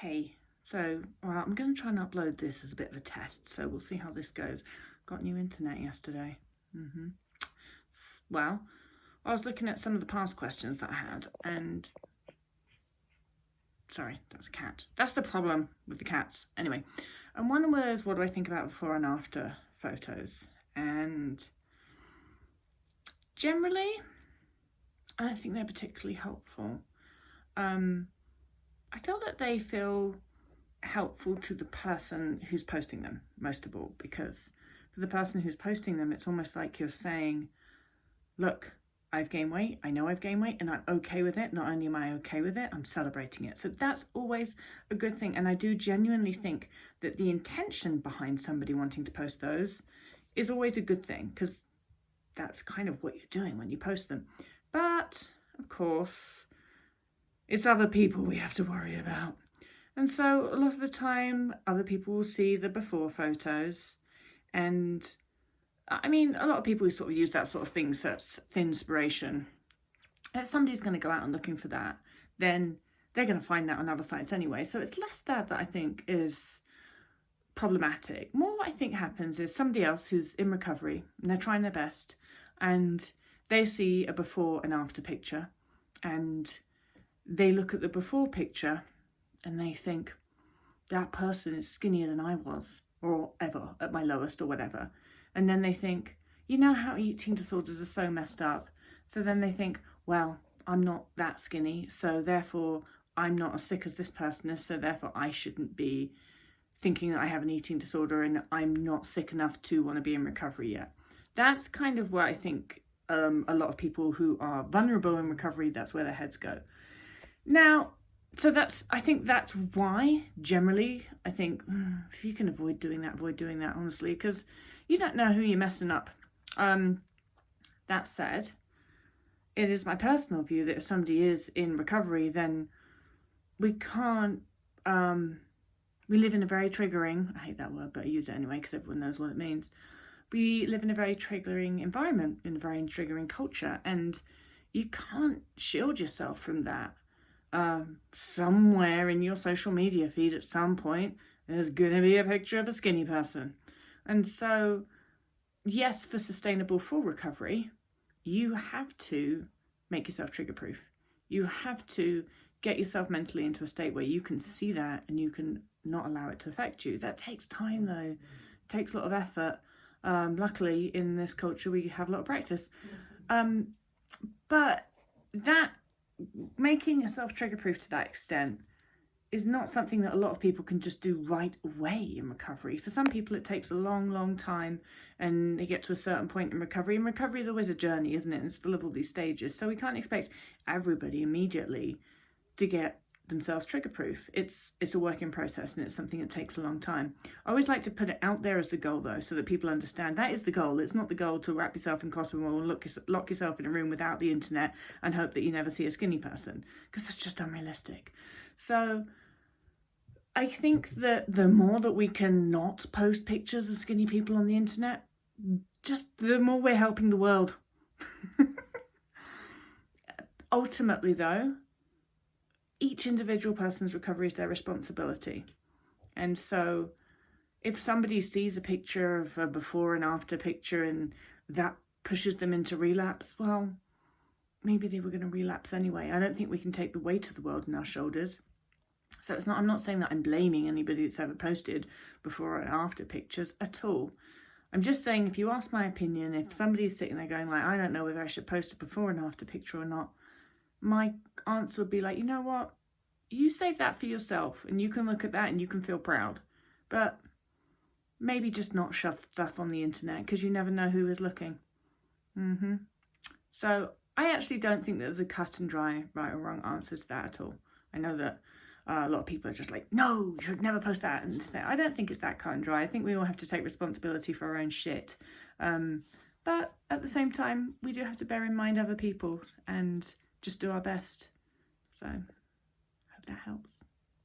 Hey, well, I'm going to try and upload this as a bit of a test, so we'll see how this goes. Got new internet yesterday. Well, I was looking at some of the past questions that I had, and sorry, that's a cat. That's the problem with the cats. Anyway, and one was, what do I think about before and after photos? And generally, I don't think they're particularly helpful. I feel that they feel helpful to the person who's posting them, most of all, because for the person who's posting them, it's almost like you're saying, look, I've gained weight, I know I've gained weight, and I'm okay with it. Not only am I okay with it, I'm celebrating it. So that's always a good thing. And I do genuinely think that the intention behind somebody wanting to post those is always a good thing, because that's kind of what you're doing when you post them. But of course, it's other people we have to worry about. And so a lot of the time, other people will see the before photos. And I mean, a lot of people sort of use that sort of thing for inspiration. If somebody's going to go out and looking for that, then they're going to find that on other sites anyway. So it's less that I think is problematic. More what I think happens is somebody else who's in recovery and they're trying their best and they see a before and after picture and they look at the before picture and they think, that person is skinnier than I was, or ever, at my lowest or whatever. And then they think, you know how eating disorders are so messed up. So then they think, well, I'm not that skinny, so therefore I'm not as sick as this person is, so therefore I shouldn't be thinking that I have an eating disorder and I'm not sick enough to want to be in recovery yet. That's kind of where I think a lot of people who are vulnerable in recovery, that's where their heads go. Now, so I think that's why, generally, I think if you can avoid doing that, honestly, because you don't know who you're messing up. That said, it is my personal view that if somebody is in recovery, then we can't, we live in a very triggering, I hate that word, but I use it anyway because everyone knows what it means. We live in a very triggering environment, in a very triggering culture, and you can't shield yourself from that. Somewhere in your social media feed at some point, there's going to be a picture of a skinny person. And so, yes, for sustainable full recovery, you have to make yourself trigger proof. You have to get yourself mentally into a state where you can see that and you can not allow it to affect you. That takes time though. It takes a lot of effort. Luckily in this culture, we have a lot of practice. But that making yourself trigger proof to that extent is not something that a lot of people can just do right away in recovery. For some people, it takes a long, long time and they get to a certain point in recovery. And recovery is always a journey, isn't it? And it's full of all these stages. So we can't expect everybody immediately to get themselves trigger proof. It's a work in process and it's something that takes a long time. I always like to put it out there as the goal though, so that people understand that is the goal. It's not the goal to wrap yourself in cotton wool and lock yourself in a room without the internet and hope that you never see a skinny person, because that's just unrealistic. So I think that the more that we can not post pictures of skinny people on the internet, just the more we're helping the world. Ultimately though, each individual person's recovery is their responsibility. And so if somebody sees a picture of a before and after picture and that pushes them into relapse, well, maybe they were going to relapse anyway. I don't think we can take the weight of the world on our shoulders. So I'm not saying that I'm blaming anybody that's ever posted before and after pictures at all. I'm just saying, if you ask my opinion, if somebody's sitting there going like, I don't know whether I should post a before and after picture or not, my answer would be like, you know what? You save that for yourself and you can look at that and you can feel proud. But maybe just not shove stuff on the internet because you never know who is looking. So I actually don't think there's a cut and dry right or wrong answer to that at all. I know that a lot of people are just like, no, you should never post that. And I don't think it's that cut and dry. I think we all have to take responsibility for our own shit. But at the same time, we do have to bear in mind other people and just do our best. So I hope that helps.